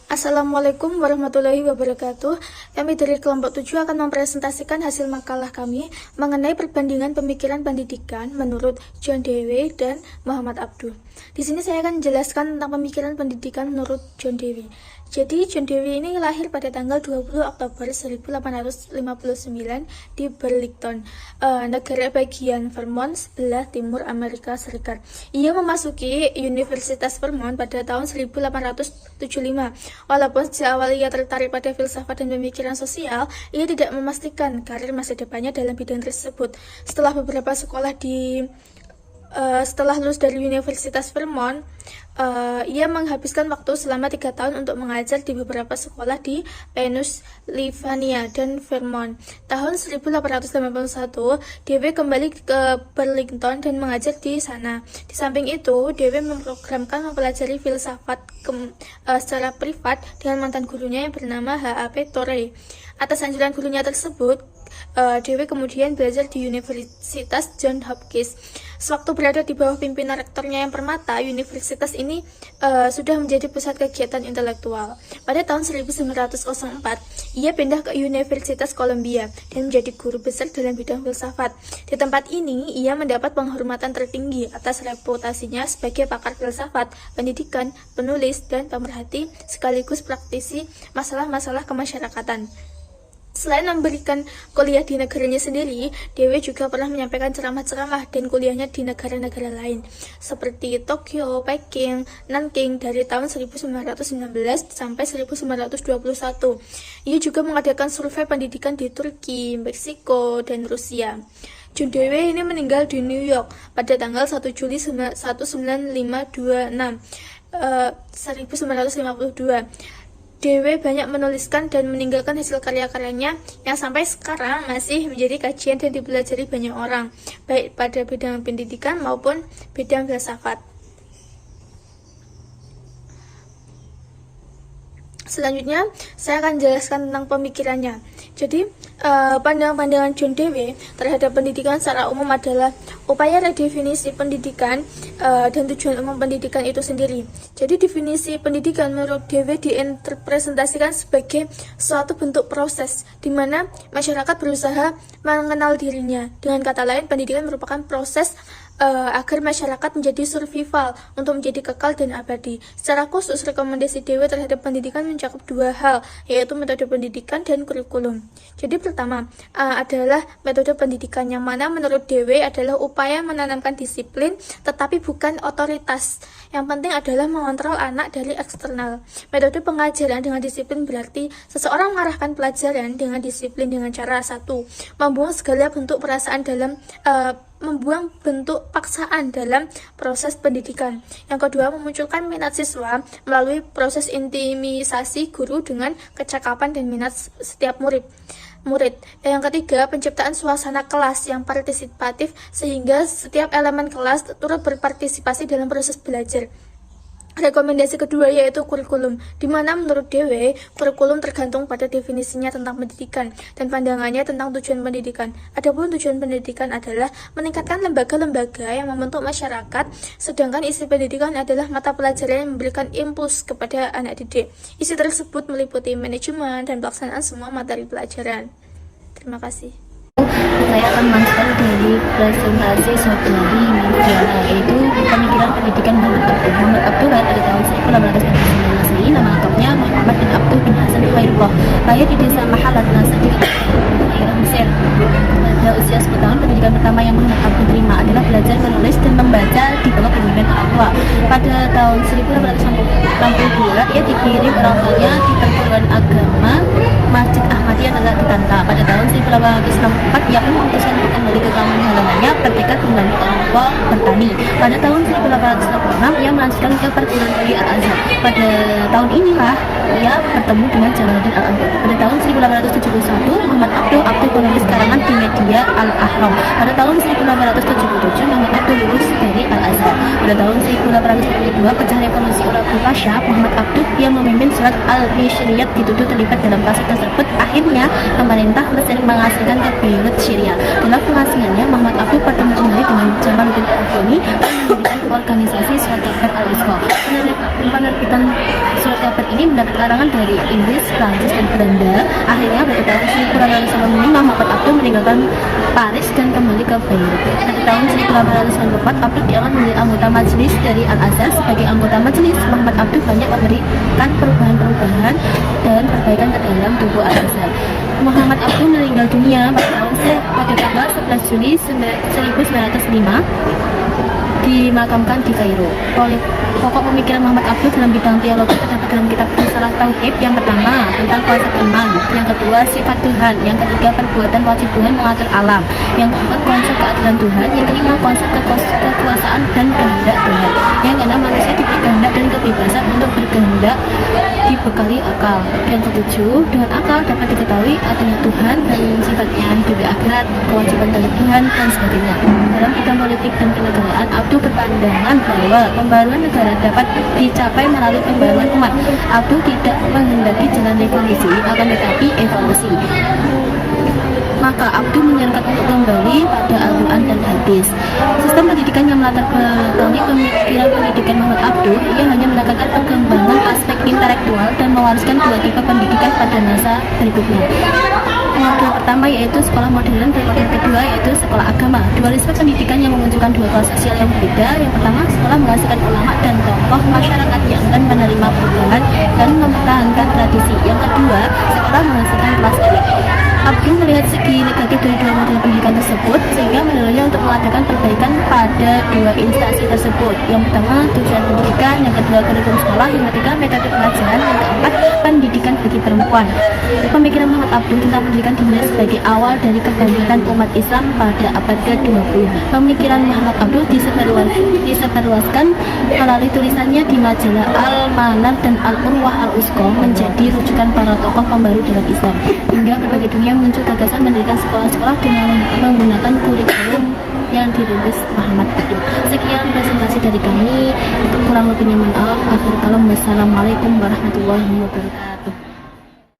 Assalamualaikum warahmatullahi wabarakatuh. Kami dari kelompok 7 akan mempresentasikan hasil makalah kami mengenai perbandingan pemikiran pendidikan menurut John Dewey dan Muhammad Abduh. Di sini saya akan menjelaskan tentang pemikiran pendidikan menurut John Dewey. Jadi John Dewey ini lahir pada tanggal 20 Oktober 1859 di Burlington, negara bagian Vermont, sebelah timur Amerika Serikat. Ia memasuki Universitas Vermont pada tahun 1875. Walaupun sejak awal ia tertarik pada filsafat dan pemikiran sosial, ia tidak memastikan karir masa depannya dalam bidang tersebut. Setelah lulus dari Universitas Vermont, ia menghabiskan waktu selama 3 tahun untuk mengajar di beberapa sekolah di Pennsylvania dan Vermont. Tahun 1881, Dewey kembali ke Burlington dan mengajar di sana. Di samping itu, Dewey memprogramkan mempelajari filsafat secara privat dengan mantan gurunya yang bernama H.A.P. Torrey. Atas anjuran gurunya tersebut, Dewey kemudian belajar di Universitas Johns Hopkins. Sewaktu berada di bawah pimpinan rektornya yang permata, universitas ini sudah menjadi pusat kegiatan intelektual. Pada tahun 1904, ia pindah ke Universitas Columbia dan menjadi guru besar dalam bidang filsafat. Di tempat ini, ia mendapat penghormatan tertinggi atas reputasinya sebagai pakar filsafat, pendidikan, penulis, dan pemerhati sekaligus praktisi masalah-masalah kemasyarakatan. Selain memberikan kuliah di negaranya sendiri, Dewey juga pernah menyampaikan ceramah-ceramah dan kuliahnya di negara-negara lain, seperti Tokyo, Peking, Nanking dari tahun 1919 sampai 1921. Ia juga mengadakan survei pendidikan di Turki, Meksiko, dan Rusia. John Dewey ini meninggal di New York pada tanggal 1 Juli 1952. Dewey banyak menuliskan dan meninggalkan hasil karya-karyanya yang sampai sekarang masih menjadi kajian dan dipelajari banyak orang, baik pada bidang pendidikan maupun bidang filsafat. Selanjutnya, saya akan jelaskan tentang pemikirannya. Jadi, pandangan-pandangan John Dewey terhadap pendidikan secara umum adalah upaya redefinisi pendidikan dan tujuan umum pendidikan itu sendiri. Jadi, definisi pendidikan menurut Dewey diinterpretasikan sebagai suatu bentuk proses di mana masyarakat berusaha mengenal dirinya. Dengan kata lain, pendidikan merupakan proses agar masyarakat menjadi survival untuk menjadi kekal dan abadi. Secara khusus, rekomendasi Dewey terhadap pendidikan mencakup 2 hal, yaitu metode pendidikan dan kurikulum. Jadi pertama adalah metode pendidikan, yang mana menurut Dewey adalah upaya menanamkan disiplin tetapi bukan otoritas. Yang penting adalah mengontrol anak dari eksternal. Metode pengajaran dengan disiplin berarti seseorang mengarahkan pelajaran dengan disiplin dengan cara 1. Membuang segala bentuk membuang bentuk paksaan dalam proses pendidikan. Yang kedua, memunculkan minat siswa melalui proses intimisasi guru dengan kecakapan dan minat setiap murid. Yang ketiga, penciptaan suasana kelas yang partisipatif sehingga setiap elemen kelas turut berpartisipasi dalam proses belajar. Rekomendasi kedua yaitu kurikulum, di mana menurut Dewey, kurikulum tergantung pada definisinya tentang pendidikan dan pandangannya tentang tujuan pendidikan. Adapun tujuan pendidikan adalah meningkatkan lembaga-lembaga yang membentuk masyarakat, sedangkan isi pendidikan adalah mata pelajaran yang memberikan impuls kepada anak didik. Isi tersebut meliputi manajemen dan pelaksanaan semua materi pelajaran. Terima kasih. Saya akan melanjutkan dari presentasi Soekarno media, yaitu pemikiran pendidikan Muhammad Abduh. Muhammad Abduh lahir pada tahun 1849 Masehi. Nama lengkapnya Muhammad bin Abduh bin Hasan Khairullah. Lahir di desa Mahalat Nasa di daerah Mesir. Pada usia 10 tahun, pendidikan pertama yang Muhammad Abduh terima adalah belajar menulis dan membaca di bawah bimbingan orang tua. Pada tahun 1862, ia dikirim orang tuanya di perguruan agama Masjid Ahmadiyah Tanta. Pada tahun 1864, ia pun memutuskan untuk kembali ke kampung halamannya bertekad membantu orang tua bertani. Pada tahun 1866, ia melanjutkan ke perguruan tinggi Al-Azhar. Pada tahun inilah ia bertemu dengan Jalaluddin Al-Afghani. Pada tahun 1871, Muhammad Abduh aktif menulis karangan di media Al-Ahram. Pada tahun 1877, Muhammad Abduh lulus dari Al-Azhar. Pada tahun 1872, pecah revolusi Urabu Pasha, Muhammad Abduh yang memimpin surat Al-Mishriyat dituduh terlibat dalam kasus tersebut. Akhirnya pemerintah Mesir mengasingkan ke Beirut, Syria. Dalam pengasingannya, Muhammad Abduh bertemu kembali dengan Jamaluddin Afghani dan mendirikan organisasi Surat Kabar Al-Wusta. Penerbitan Surat Kabar ini mendapat larangan dari Inggris, Prancis, dan Belanda. Akhirnya pada tahun 1895 Muhammad Abduh meninggalkan Paris dan kembali ke Beirut. Pada tahun 1894 Abduh diangkat menjadi anggota majelis dari Al-Azhar. Sebagai anggota majelis, Muhammad Abduh banyak memberikan perubahan-perubahan dan perbaikan ke dalam tubuh Al-Azhar. Muhammad Abduh meninggal dunia pada tanggal 11 Juli 1905 dimakamkan di Kairo. Pokok pemikiran Muhammad Abduh dalam bidang teologi terdapat dalam kitab Risalah Tauhid. Yang pertama tentang kuasa iman, yang kedua sifat Tuhan, yang ketiga perbuatan wajib Tuhan mengatur alam, yang keempat konsep keadilan Tuhan, yang kelima konsep kekuasaan dan kehendak Tuhan, yang keenam manusia diberi kehendak dan kebebasan untuk berkehendak dibekali akal, yang ketujuh dengan akal dapat diketahui adanya Tuhan dan sifatnya hidup di akhirat, kewajiban dari Tuhan dan sebagainya. Dalam bidang politik dan kenegaraan, Abduh berpandangan bahwa pembaruan negara dapat dicapai melalui pembaruan umat. Abduh tidak menghendaki jalan revolusi, akan tetapi evolusi. Maka Abduh menyarankan untuk kembali pada Al-Quran dan hadis. Sistem pendidikan yang melatar belakangi pemikiran pendidikan Muhammad Abduh, ia hanya menekankan perkembangan aspek intelektual dan mewariskan dua tipe pendidikan pada masa berikutnya. Model pertama yaitu sekolah modern dan model kedua yaitu sekolah agama. Dualisme pendidikan yang menunjukkan dua kelas sosial yang berbeda. Yang pertama, sekolah menghasilkan ulama dan tokoh masyarakat yang akan menerima perubahan dan mempertahankan tradisi. Yang kedua, sekolah menghasilkan kelas elit. Abduh melihat segi negatif dari dua model pendidikan tersebut, sehingga mendorongnya untuk mengadakan perbaikan pada dua instansi tersebut. Yang pertama, tujuan pendidikan, yang kedua, kurikulum sekolah, yang ketiga, metode pelajaran, yang keempat, pendidikan bagi perempuan. Pemikiran Muhammad Abduh tentang pendidikan dinilai sebagai awal dari kebangkitan umat Islam pada abad ke-20. Pemikiran Muhammad Abduh disebarluaskan melalui tulisannya di majalah Al-Manar dan Al-Urwah Al-Usqa, menjadi rujukan para tokoh pembaru dalam Islam. Hingga berbagai dunia muncul gagasan mendirikan sekolah-sekolah dengan menggunakan kurikulum yang dirintis Muhammad Abduh. Sekian presentasi dari kami. Kurang lebihnya mohon maaf. Akhir kalam, wassalamualaikum warahmatullahi wabarakatuh.